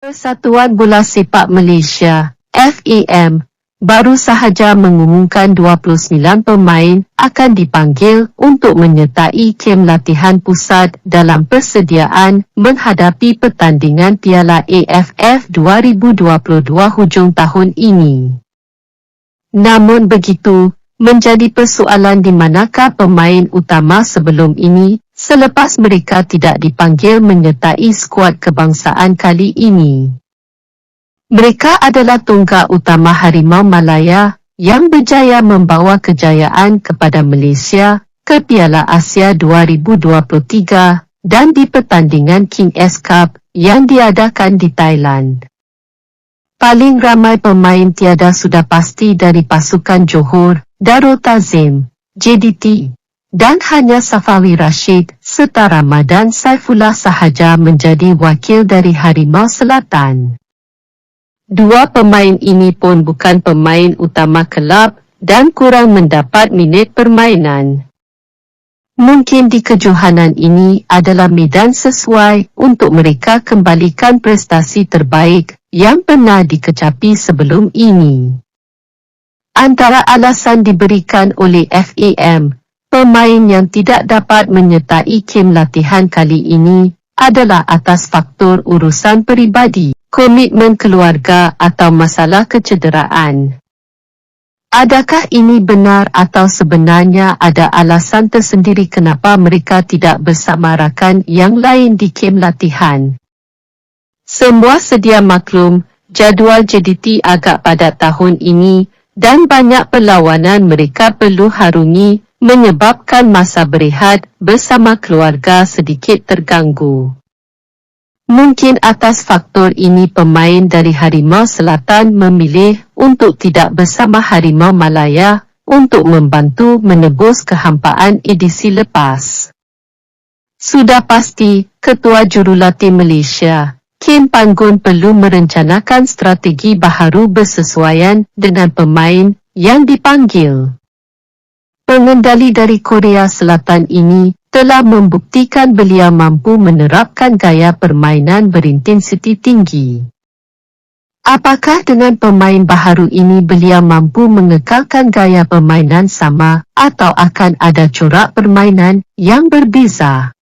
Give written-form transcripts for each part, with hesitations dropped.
Persatuan Bola Sepak Malaysia, FAM, baru sahaja mengumumkan 29 pemain akan dipanggil untuk menyertai kem latihan pusat dalam persediaan menghadapi pertandingan Piala AFF 2022 hujung tahun ini. Namun begitu, menjadi persoalan di manakah pemain utama sebelum ini, selepas mereka tidak dipanggil menyertai skuad kebangsaan kali ini. Mereka adalah tonggak utama Harimau Malaya yang berjaya membawa kejayaan kepada Malaysia ke Piala Asia 2023 dan di pertandingan King S Cup yang diadakan di Thailand. Paling ramai pemain tiada sudah pasti dari pasukan Johor, Darul Ta'zim, JDT, dan hanya Safawi Rashid serta Ramadan Saifullah sahaja menjadi wakil dari Harimau Selatan. Dua pemain ini pun bukan pemain utama kelab dan kurang mendapat minit permainan. Mungkin di kejohanan ini adalah medan sesuai untuk mereka kembalikan prestasi terbaik yang pernah dikecapi sebelum ini. Antara alasan diberikan oleh FAM, pemain yang tidak dapat menyertai kem latihan kali ini adalah atas faktor urusan peribadi, komitmen keluarga atau masalah kecederaan. Adakah ini benar atau sebenarnya ada alasan tersendiri kenapa mereka tidak bersama rakan yang lain di kem latihan? Semua sedia maklum, jadual JDT agak padat tahun ini dan banyak perlawanan mereka perlu harungi menyebabkan masa berehat bersama keluarga sedikit terganggu. Mungkin atas faktor ini pemain dari Harimau Selatan memilih untuk tidak bersama Harimau Malaya untuk membantu menebus kehampaan edisi lepas. Sudah pasti, Ketua Jurulatih Malaysia, Kim Panggun perlu merencanakan strategi baharu bersesuaian dengan pemain yang dipanggil. Pengendali dari Korea Selatan ini telah membuktikan beliau mampu menerapkan gaya permainan berintensiti tinggi. Apakah dengan pemain baharu ini beliau mampu mengekalkan gaya permainan sama atau akan ada corak permainan yang berbeza?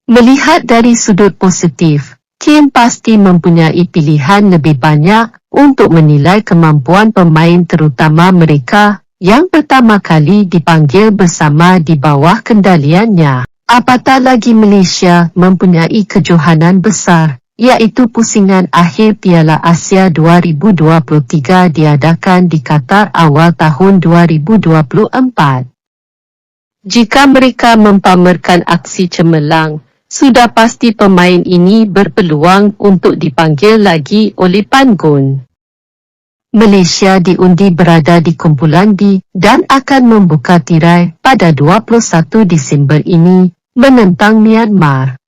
Melihat dari sudut positif, Kim pasti mempunyai pilihan lebih banyak untuk menilai kemampuan pemain terutama mereka yang pertama kali dipanggil bersama di bawah kendaliannya. Apatah lagi Malaysia mempunyai kejohanan besar, iaitu pusingan akhir Piala Asia 2023 diadakan di Qatar awal tahun 2024. Jika mereka mempamerkan aksi cemerlang, sudah pasti pemain ini berpeluang untuk dipanggil lagi oleh Panggun. Malaysia diundi berada di kumpulan B dan akan membuka tirai pada 21 Disember ini menentang Myanmar.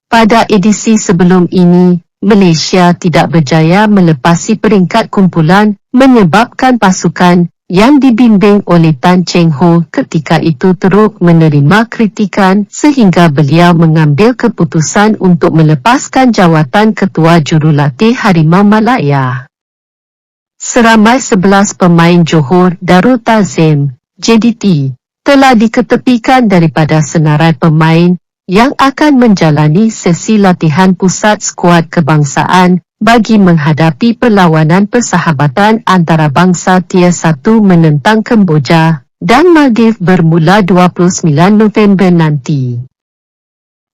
Pada edisi sebelum ini, Malaysia tidak berjaya melepasi peringkat kumpulan menyebabkan pasukan yang dibimbing oleh Tan Cheng Ho ketika itu teruk menerima kritikan sehingga beliau mengambil keputusan untuk melepaskan jawatan Ketua Jurulatih Harimau Malaya. Seramai 11 pemain Johor Darul Ta'zim, JDT, telah diketepikan daripada senarai pemain yang akan menjalani sesi latihan pusat skuad kebangsaan bagi menghadapi perlawanan persahabatan antarabangsa Tier 1 menentang Kemboja dan Maldives bermula 29 November nanti.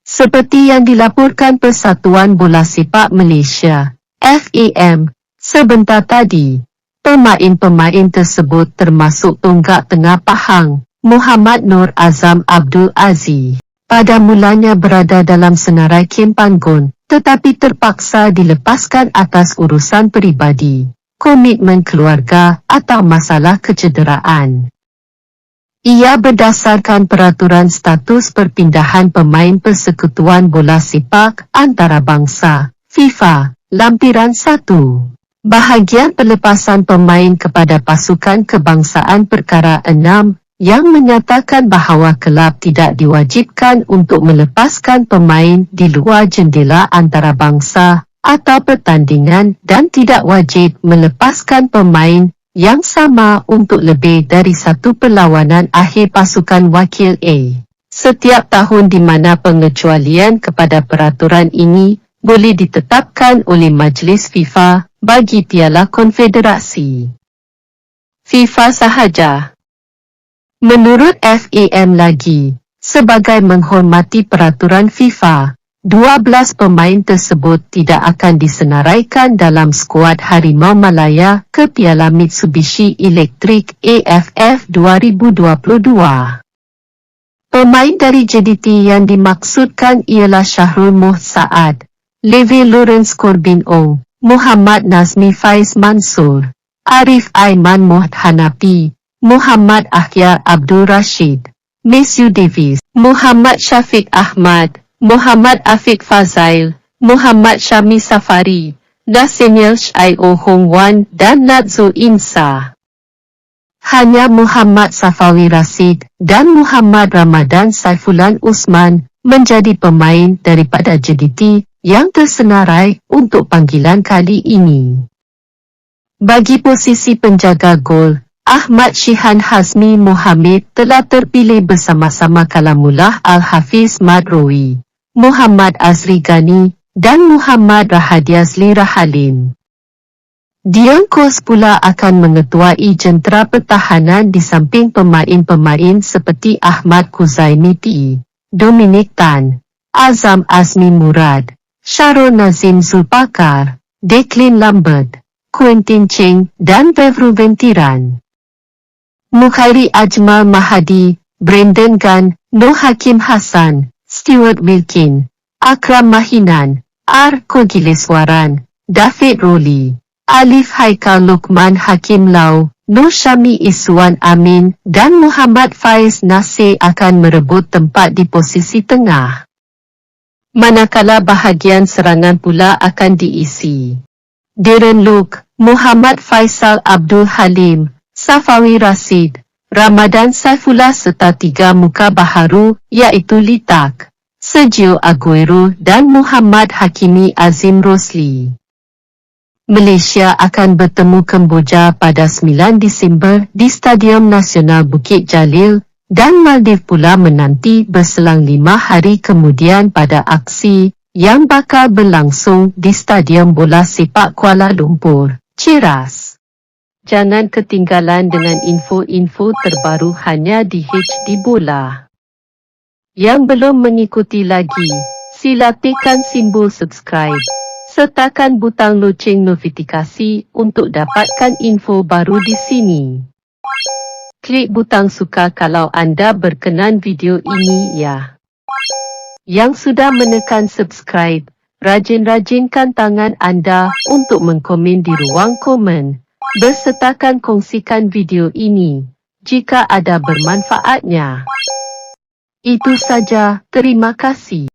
Seperti yang dilaporkan Persatuan Bola Sepak Malaysia, FAM, sebentar tadi, pemain-pemain tersebut termasuk tonggak tengah Pahang, Muhammad Nur Azam Abdul Aziz. Pada mulanya berada dalam senarai Kim Panggun, tetapi terpaksa dilepaskan atas urusan peribadi, komitmen keluarga atau masalah kecederaan. Ia berdasarkan peraturan status perpindahan pemain Persekutuan Bola Sepak Antarabangsa, FIFA, Lampiran 1. Bahagian pelepasan pemain kepada pasukan kebangsaan perkara 6 yang menyatakan bahawa kelab tidak diwajibkan untuk melepaskan pemain di luar jendela antarabangsa atau pertandingan dan tidak wajib melepaskan pemain yang sama untuk lebih dari satu perlawanan akhir pasukan wakil A. Setiap tahun di mana pengecualian kepada peraturan ini boleh ditetapkan oleh Majlis FIFA bagi Piala Konfederasi FIFA sahaja. Menurut FAM lagi, sebagai menghormati peraturan FIFA, 12 pemain tersebut tidak akan disenaraikan dalam skuad Harimau Malaya ke Piala Mitsubishi Electric AFF 2022. Pemain dari JDT yang dimaksudkan ialah Syahrul Muhsaad, Levi Lawrence Corbin O, Muhammad Nazmi Faiz Mansur, Arif Aiman Mohd Hanafi, Muhammad Akhyar Abdul Rashid, Matthew Davis, Muhammad Syafiq Ahmad, Muhammad Afiq Fazail, Muhammad Syami Safari, Nathaniel Shio Hong Wan dan Natzo Insa. Hanya Muhammad Safawi Rasid dan Muhammad Ramadan Saifulan Usman menjadi pemain daripada JDT yang tersenarai untuk panggilan kali ini. Bagi posisi penjaga gol, Ahmad Shihan Hazmi Mohammed telah terpilih bersama-sama Kalamullah Al-Hafiz Madrowi, Muhammad Azri Ghani dan Muhammad Rahadiazli Rahalin. Dion Kos pula akan mengetuai jentera pertahanan di samping pemain-pemain seperti Ahmad Kuzaimi P, Dominic Tan, Azam Azmi Murad, Syarul Nazim Zulpakar, Declan Lambert, Quentin Cheng dan Vevru Ventiran. Mukhairi Ajmal Mahadi, Brendan Gunn, Noh Hakim Hassan, Stuart Wilkin, Akram Mahinan, R. Kogileswaran, David Roli, Alif Haikal Lukman Hakim Lau, Nur Syami Iswan Amin dan Muhammad Faiz Nasir akan merebut tempat di posisi tengah. Manakala bahagian serangan pula akan diisi Darren Luke, Muhammad Faisal Abdul Halim, Safawi Rasid, Ramadan Saifullah serta tiga muka baharu iaitu Litak, Sergio Aguero dan Muhammad Hakimi Azim Rosli. Malaysia akan bertemu Kemboja pada 9 Disember di Stadium Nasional Bukit Jalil dan Maldives pula menanti berselang 5 hari kemudian pada aksi yang bakal berlangsung di Stadium Bola Sepak Kuala Lumpur, Cheras. Jangan ketinggalan dengan info-info terbaru hanya di HD Bola. Yang belum mengikuti lagi, sila tekan simbol subscribe. Sertakan butang loceng notifikasi untuk dapatkan info baru di sini. Klik butang suka kalau anda berkenan video ini ya. Yang sudah menekan subscribe, rajin-rajinkan tangan anda untuk mengkomen di ruang komen. Bersertakan kongsikan video ini jika ada bermanfaatnya. Itu saja, terima kasih.